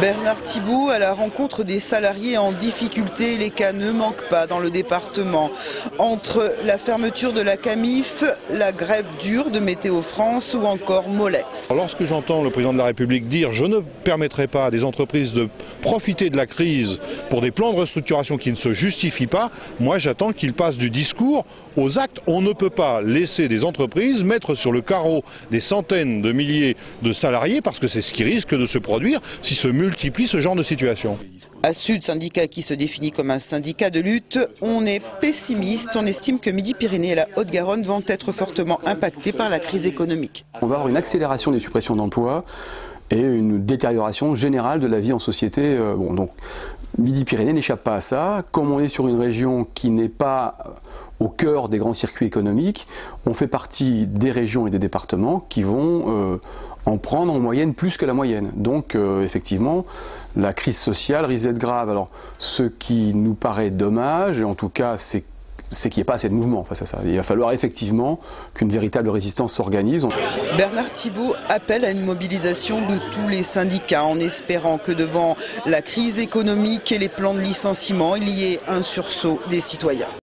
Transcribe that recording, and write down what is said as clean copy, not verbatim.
Bernard Thibault à la rencontre des salariés en difficulté. Les cas ne manquent pas dans le département. Entre la fermeture de la Camif, la grève dure de Météo France ou encore Molex. Lorsque j'entends le président de la République dire « je ne permettrai pas à des entreprises de profiter de la crise pour des plans de restructuration qui ne se justifient pas », moi j'attends qu'il passe du discours aux actes. On ne peut pas laisser des entreprises mettre sur le carreau des centaines de milliers de salariés parce que c'est ce qui risque de se produire si se multiplie ce genre de situation. À Sud, syndicat qui se définit comme un syndicat de lutte, on est pessimiste. On estime que Midi-Pyrénées et la Haute-Garonne vont être fortement impactés par la crise économique. On va avoir une accélération des suppressions d'emplois et une détérioration générale de la vie en société. Donc Midi-Pyrénées n'échappe pas à ça. Comme on est sur une région qui n'est pas au cœur des grands circuits économiques, on fait partie des régions et des départements qui vont en prendre en moyenne plus que la moyenne. Donc effectivement, la crise sociale risque d'être grave. Alors ce qui nous paraît dommage, et en tout cas c'est qu'il n'y ait pas assez de mouvement face à ça. Il va falloir effectivement qu'une véritable résistance s'organise. Bernard Thibault appelle à une mobilisation de tous les syndicats en espérant que devant la crise économique et les plans de licenciement, il y ait un sursaut des citoyens.